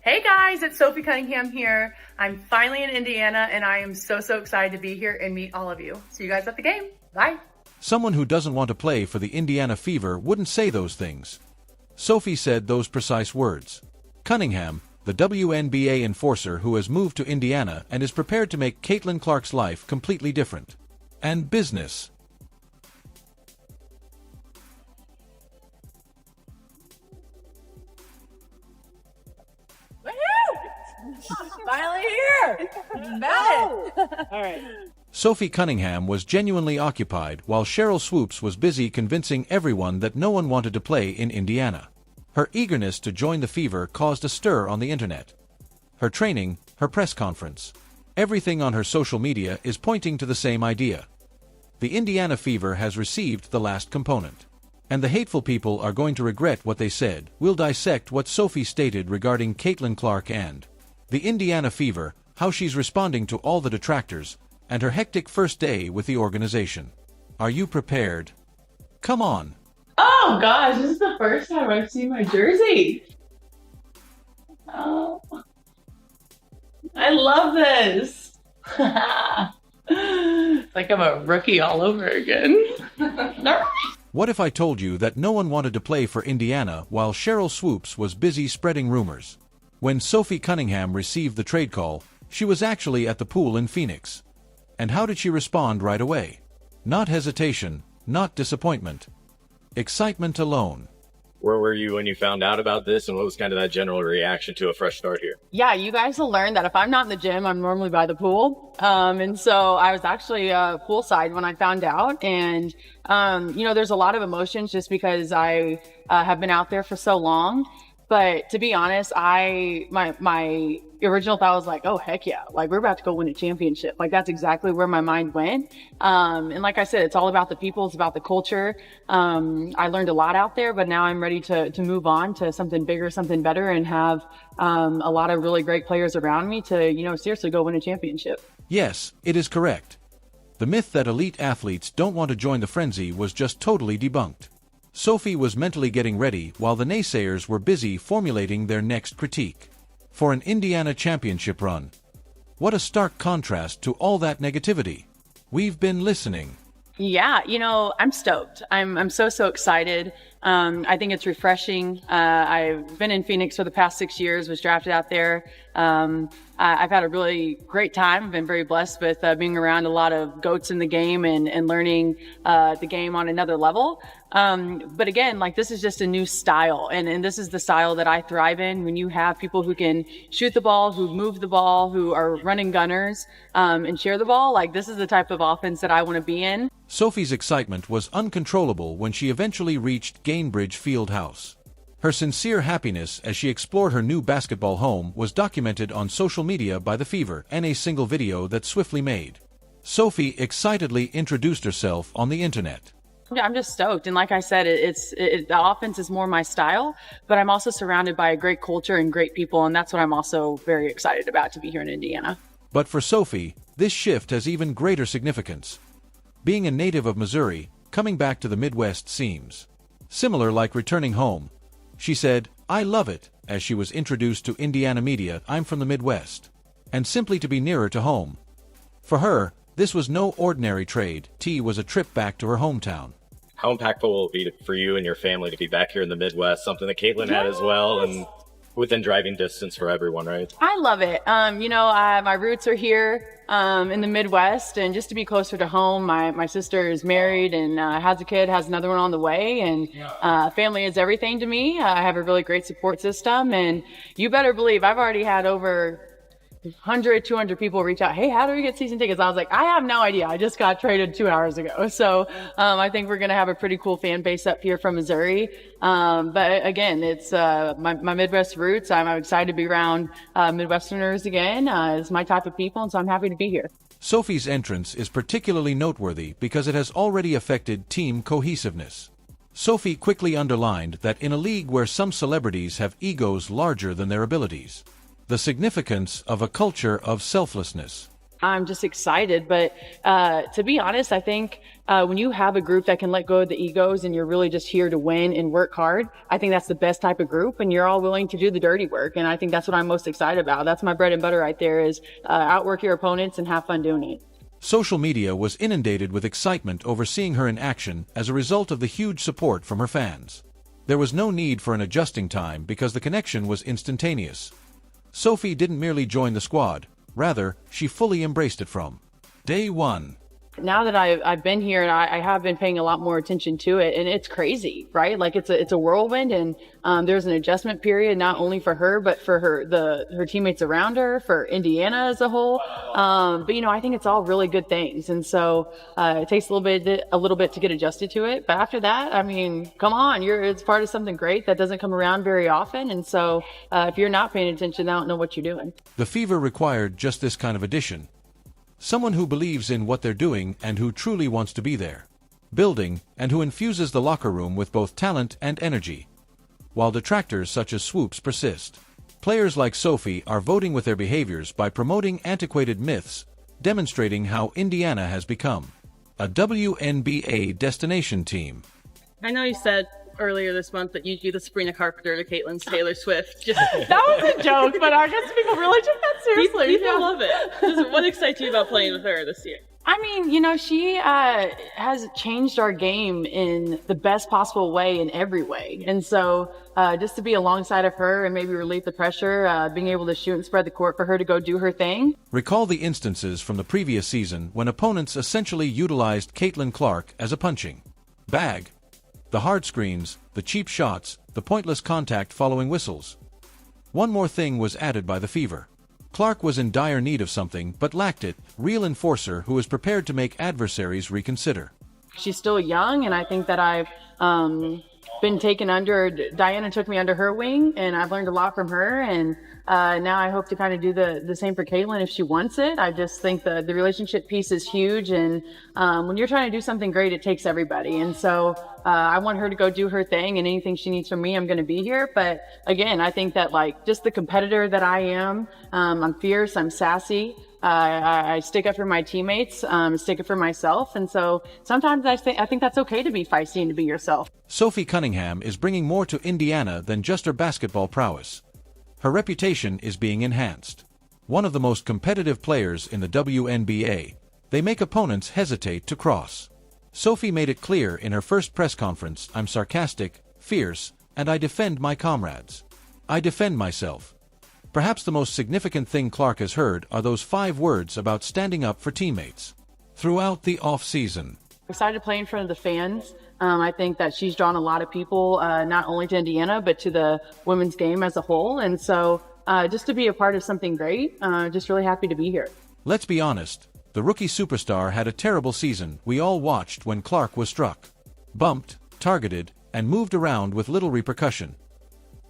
Hey guys, it's Sophie Cunningham here. I'm finally in Indiana and I am so excited to be here and meet all of you. See you guys at the game. Bye. Someone who doesn't want to play for the Indiana Fever wouldn't say those things. Sophie said those precise words. Cunningham, the WNBA enforcer who has moved to Indiana and is prepared to make Caitlin Clark's life completely different. And business. Finally here! Got it! All right. Sophie Cunningham was genuinely occupied while Cheryl Swoops was busy convincing everyone that no one wanted to play in Indiana. Her eagerness to join the Fever caused a stir on the internet. Her training, her press conference, everything on her social media is pointing to the same idea. The Indiana Fever has received the last component. And the hateful people are going to regret what they said. We'll dissect what Sophie stated regarding Caitlin Clark and the Indiana Fever, how she's responding to all the detractors, and her hectic first day with the organization. Are you prepared? Come on. Oh gosh, this is the first time I've seen my jersey. Oh, I love this. It's like I'm a rookie all over again. What if I told you that no one wanted to play for Indiana while Cheryl Swoops was busy spreading rumors? When Sophie Cunningham received the trade call, she was actually at the pool in Phoenix. And how did she respond right away? Not hesitation, not disappointment. Excitement alone. Where were you when you found out about this, and what was kind of that general reaction to a fresh start here? Yeah, you guys will learn that if I'm not in the gym, I'm normally by the pool. And so I was actually poolside when I found out. And, there's a lot of emotions just because I have been out there for so long. But to be honest, my original thought was like, oh, heck yeah. Like, we're about to go win a championship. Like, that's exactly where my mind went. And like I said, it's all about the people. It's about the culture. I learned a lot out there, but now I'm ready to move on to something bigger, something better, and have a lot of really great players around me to, seriously go win a championship. Yes, it is correct. The myth that elite athletes don't want to join the frenzy was just totally debunked. Sophie was mentally getting ready while the naysayers were busy formulating their next critique. For an Indiana championship run. What a stark contrast to all that negativity. We've been listening. Yeah, I'm stoked. I'm so excited. I think it's refreshing. I've been in Phoenix for the past 6 years, was drafted out there. I've had a really great time. I've been very blessed with being around a lot of GOATs in the game and learning the game on another level. But again, like, this is just a new style, and this is the style that I thrive in. When you have people who can shoot the ball, who move the ball, who are running gunners, and share the ball, like, this is the type of offense that I want to be in. Sophie's excitement was uncontrollable when she eventually reached Gainbridge Fieldhouse. Her sincere happiness as she explored her new basketball home was documented on social media by the Fever in a single video that swiftly made. Sophie excitedly introduced herself on the internet. Yeah, I'm just stoked. And like I said, the offense is more my style, but I'm also surrounded by a great culture and great people. And that's what I'm also very excited about, to be here in Indiana. But for Sophie, this shift has even greater significance. Being a native of Missouri, coming back to the Midwest seems similar, like returning home. She said, "I love it," as she was introduced to Indiana media. "I'm from the Midwest. And simply to be nearer to home." For her, this was no ordinary trade. It was a trip back to her hometown. How impactful will it be for you and your family to be back here in the Midwest, something that Caitlin had as well, and within driving distance for everyone, right? I love it. My roots are here in the Midwest, and just to be closer to home. My sister is married and has a kid, has another one on the way, and family is everything to me. I have a really great support system, and you better believe I've already had over 100, 200 people reach out. "Hey, how do we get season tickets?" I was like, I have no idea. I just got traded 2 hours ago. So I think we're going to have a pretty cool fan base up here from Missouri. But again, it's my Midwest roots. I'm excited to be around Midwesterners again. It's my type of people, and so I'm happy to be here. Sophie's entrance is particularly noteworthy because it has already affected team cohesiveness. Sophie quickly underlined that in a league where some celebrities have egos larger than their abilities, the significance of a culture of selflessness. I'm just excited. But to be honest, I think when you have a group that can let go of the egos and you're really just here to win and work hard, I think that's the best type of group, and you're all willing to do the dirty work. And I think that's what I'm most excited about. That's my bread and butter right there, is outwork your opponents and have fun doing it. Social media was inundated with excitement over seeing her in action as a result of the huge support from her fans. There was no need for an adjusting time because the connection was instantaneous. Sophie didn't merely join the squad, rather, she fully embraced it from day one. Now that I've been here, and I have been paying a lot more attention to it, and it's crazy, right? Like it's a whirlwind, and there's an adjustment period not only for her but for her teammates around her, for Indiana as a whole. But I think it's all really good things, and so it takes a little bit to get adjusted to it. But after that, I mean, come on, it's part of something great that doesn't come around very often, and so if you're not paying attention, I don't know what you're doing. The Fever required just this kind of addition. Someone who believes in what they're doing and who truly wants to be there, building, and who infuses the locker room with both talent and energy. While detractors such as Swoops persist, players like Sophie are voting with their behaviors by promoting antiquated myths, demonstrating how Indiana has become a WNBA destination team. I know you said earlier this month that you'd do the Sabrina Carpenter to Caitlin's Taylor Swift. That was a joke, but I guess people really took that seriously. People love it. What excites you about playing with her this year? I mean, she has changed our game in the best possible way in every way. And so just to be alongside of her and maybe relieve the pressure, being able to shoot and spread the court for her to go do her thing. Recall the instances from the previous season when opponents essentially utilized Caitlin Clark as a punching bag. The hard screens, the cheap shots, the pointless contact following whistles. One more thing was added by the Fever. Clark was in dire need of something but lacked it, real enforcer who is prepared to make adversaries reconsider. She's still young, and I think that I've been taken under, Diana took me under her wing, and I've learned a lot from her, and now I hope to kind of do the same for Caitlin if she wants it. I just think the relationship piece is huge, and when you're trying to do something great, it takes everybody, and so I want her to go do her thing, and anything she needs from me, I'm going to be here. But again, I think that just the competitor that I am, I'm fierce, I'm sassy. I stick up for my teammates, stick up for myself. And so sometimes I think that's okay to be feisty and to be yourself. Sophie Cunningham is bringing more to Indiana than just her basketball prowess. Her reputation is being enhanced. One of the most competitive players in the WNBA, they make opponents hesitate to cross. Sophie made it clear in her first press conference, "I'm sarcastic, fierce, and I defend my comrades. I defend myself." Perhaps the most significant thing Clark has heard are those 5 words about standing up for teammates. Throughout the off-season, Excited to play in front of the fans. I think that she's drawn a lot of people, not only to Indiana, but to the women's game as a whole. And so just to be a part of something great, just really happy to be here. let's be honest, the rookie superstar had a terrible season we all watched when Clark was struck, bumped, targeted, and moved around with little repercussion.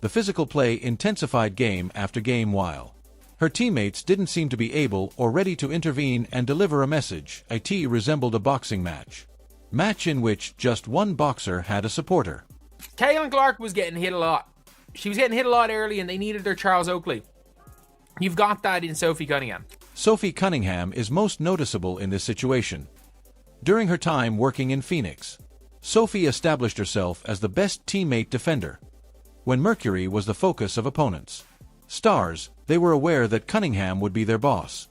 The physical play intensified game after game while her teammates didn't seem to be able or ready to intervene and deliver a message. It resembled a boxing match in which just one boxer had a supporter. Caitlin Clark was getting hit a lot. She was getting hit a lot early, and they needed their Charles Oakley. You've got that in Sophie Cunningham. Sophie Cunningham is most noticeable in this situation. During her time working in Phoenix, Sophie established herself as the best teammate defender. When Mercury was the focus of opponents' stars, they were aware that Cunningham would be their boss.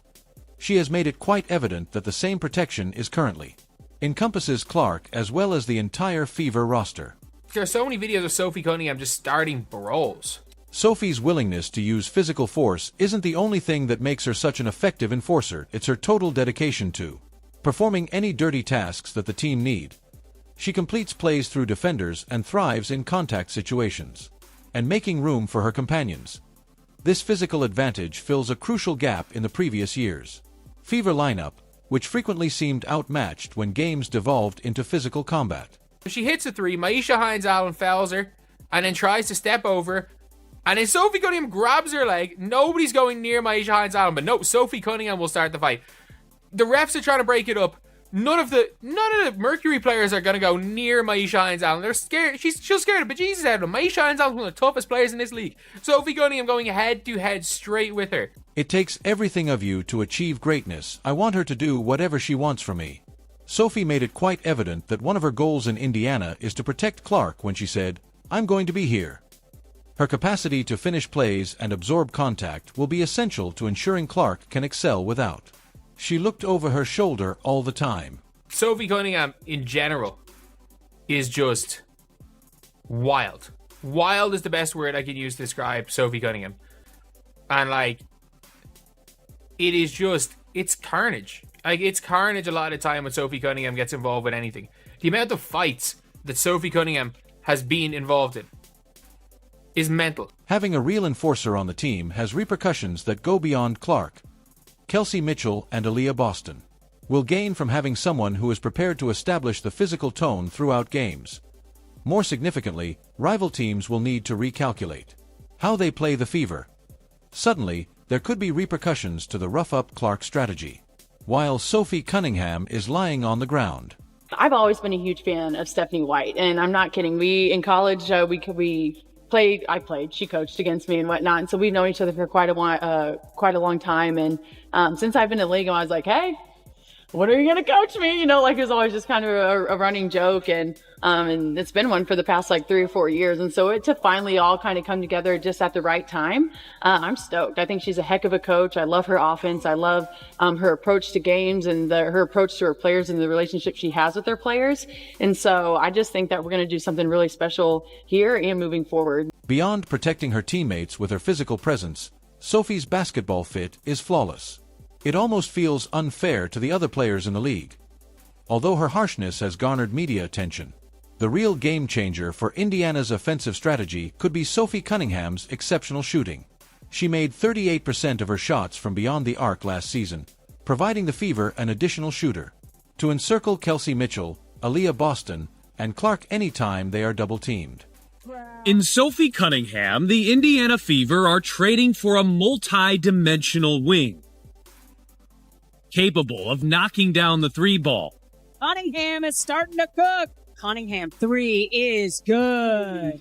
She has made it quite evident that the same protection is currently encompasses Clark as well as the entire Fever roster. There are so many videos of Sophie Cunningham just starting brawls. Sophie's willingness to use physical force isn't the only thing that makes her such an effective enforcer. It's her total dedication to performing any dirty tasks that the team need. She completes plays through defenders and thrives in contact situations and making room for her companions. This physical advantage fills a crucial gap in the previous years' Fever lineup, which frequently seemed outmatched when games devolved into physical combat. She hits a 3, Maisha Hines-Allen fouls her, and then tries to step over, and then Sophie Cunningham grabs her leg. Nobody's going near Maisha Hines-Allen, but no, Sophie Cunningham will start the fight. The refs are trying to break it up. None of the Mercury players are gonna go near Maisha Allen. They're scared. She'll scare the bejesus out of them. Maisha Allen's one of the toughest players in this league. Sophie Cunningham going head to head straight with her. It takes everything of you to achieve greatness. I want her to do whatever she wants from me. Sophie made it quite evident that one of her goals in Indiana is to protect Clark when she said, "I'm going to be here." Her capacity to finish plays and absorb contact will be essential to ensuring Clark can excel without. She looked over her shoulder all the time. Sophie Cunningham, in general, is just wild. Wild is the best word I can use to describe Sophie Cunningham. And, like, it is just, it's carnage. Like, it's carnage a lot of the time when Sophie Cunningham gets involved with anything. The amount of fights that Sophie Cunningham has been involved in is mental. Having a real enforcer on the team has repercussions that go beyond Clark. Kelsey Mitchell and Aaliyah Boston will gain from having someone who is prepared to establish the physical tone throughout games. More significantly, rival teams will need to recalculate how they play the Fever. Suddenly, there could be repercussions to the rough-up Clark strategy, while Sophie Cunningham is lying on the ground. I've always been a huge fan of Stephanie White, and I'm not kidding. In college, we played. I played. She coached against me and whatnot, and so we've known each other for quite a long time. And since I've been in the league, I was like, "Hey, when are you gonna coach me?" You know, like it was always just kind of a running joke, and it's been one for the past like 3 or 4 years. And so to finally all kind of come together just at the right time, I'm stoked. I think she's a heck of a coach. I love her offense. I love her approach to games and her approach to her players and the relationship she has with their players. And so I just think that we're going to do something really special here and moving forward. Beyond protecting her teammates with her physical presence, Sophie's basketball fit is flawless. It almost feels unfair to the other players in the league. Although her harshness has garnered media attention, the real game changer for Indiana's offensive strategy could be Sophie Cunningham's exceptional shooting. She made 38% of her shots from beyond the arc last season, providing the Fever an additional shooter to encircle Kelsey Mitchell, Aaliyah Boston, and Clark anytime they are double-teamed. In Sophie Cunningham, the Indiana Fever are trading for a multi-dimensional wing, capable of knocking down the three ball. Cunningham is starting to cook. Cunningham 3 is good.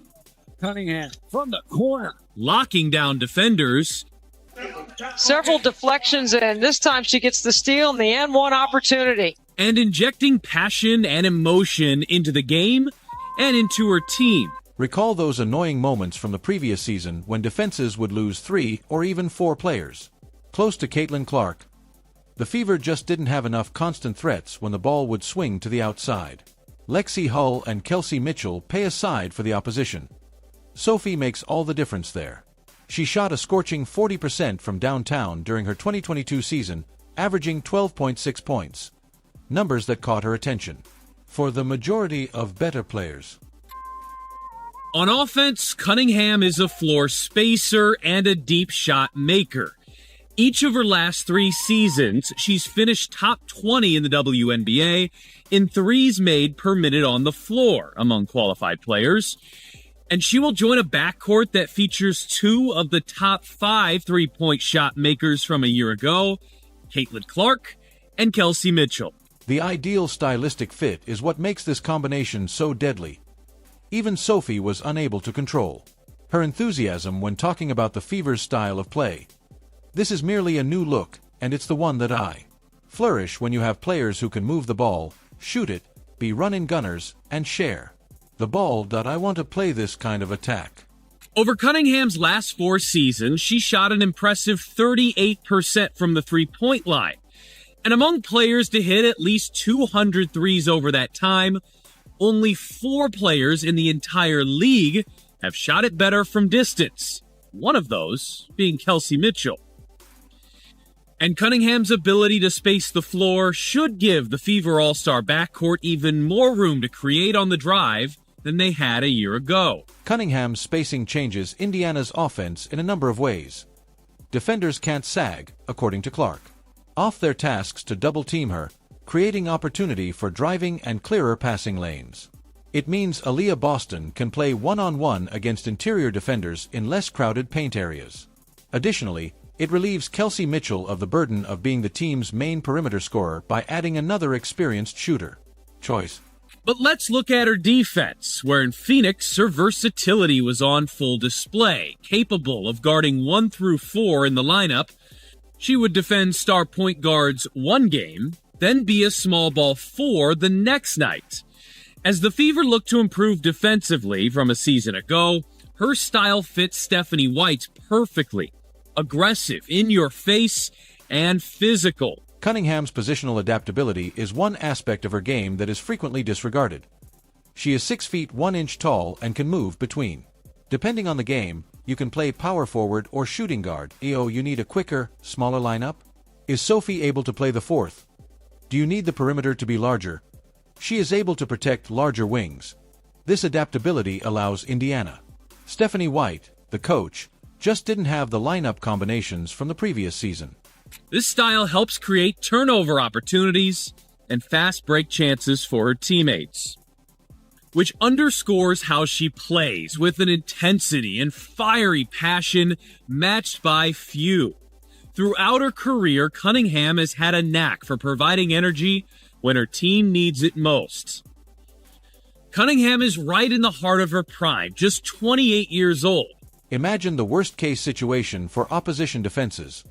Cunningham from the corner. Locking down defenders. Several deflections, and this time she gets the steal and the N1 opportunity. And injecting passion and emotion into the game and into her team. Recall those annoying moments from the previous season when defenses would lose 3 or even 4 players. Close to Caitlin Clark, the Fever just didn't have enough constant threats when the ball would swing to the outside. Lexi Hull and Kelsey Mitchell pay aside for the opposition. Sophie makes all the difference there. She shot a scorching 40% from downtown during her 2022 season, averaging 12.6 points. Numbers that caught her attention. For the majority of better players. On offense, Cunningham is a floor spacer and a deep shot maker. Each of her last 3 seasons, she's finished top 20 in the WNBA in threes made per minute on the floor among qualified players. And she will join a backcourt that features 2 of the top 5 three-point shot makers from a year ago, Caitlin Clark and Kelsey Mitchell. The ideal stylistic fit is what makes this combination so deadly. Even Sophie was unable to control her enthusiasm when talking about the Fever's style of play. This is merely a new look, and it's the one that I flourish when you have players who can move the ball, shoot it, be run-in gunners, and share the ball. I want to play this kind of attack. Over Cunningham's last 4 seasons, she shot an impressive 38% from the three-point line. And among players to hit at least 200 threes over that time, only 4 players in the entire league have shot it better from distance, one of those being Kelsey Mitchell. And Cunningham's ability to space the floor should give the Fever All-Star backcourt even more room to create on the drive than they had a year ago. Cunningham's spacing changes Indiana's offense in a number of ways. Defenders can't sag, according to Clark, off their tasks to double-team her, creating opportunity for driving and clearer passing lanes. It means Aaliyah Boston can play one-on-one against interior defenders in less crowded paint areas. Additionally, It relieves Kelsey Mitchell of the burden of being the team's main perimeter scorer by adding another experienced shooter. Choice. But let's look at her defense, where in Phoenix, her versatility was on full display. Capable of guarding 1 through 4 in the lineup, she would defend star point guards one game, then be a small ball 4 the next night. As the Fever look to improve defensively from a season ago, her style fits Stephanie White perfectly. Aggressive, in your face, and physical. Cunningham's positional adaptability is one aspect of her game that is frequently disregarded. She is 6 feet 1 inch tall and can move between. Depending on the game, you can play power forward or shooting guard. You need a quicker, smaller lineup? Is Sophie able to play the 4th? Do you need the perimeter to be larger? She is able to protect larger wings. This adaptability allows Indiana. Stephanie White, the coach, just didn't have the lineup combinations from the previous season. This style helps create turnover opportunities and fast break chances for her teammates, which underscores how she plays with an intensity and fiery passion matched by few. Throughout her career, Cunningham has had a knack for providing energy when her team needs it most. Cunningham is right in the heart of her prime, just 28 years old. Imagine the worst-case situation for opposition defenses.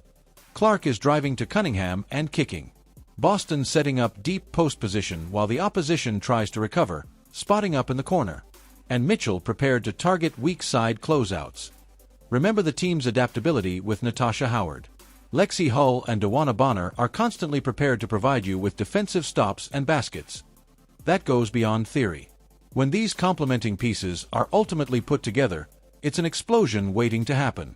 Clark is driving to Cunningham and kicking. Boston setting up deep post position while the opposition tries to recover, spotting up in the corner. And Mitchell prepared to target weak side closeouts. Remember the team's adaptability with Natasha Howard. Lexi Hull and Dewana Bonner are constantly prepared to provide you with defensive stops and baskets. That goes beyond theory. When these complementing pieces are ultimately put together, it's an explosion waiting to happen.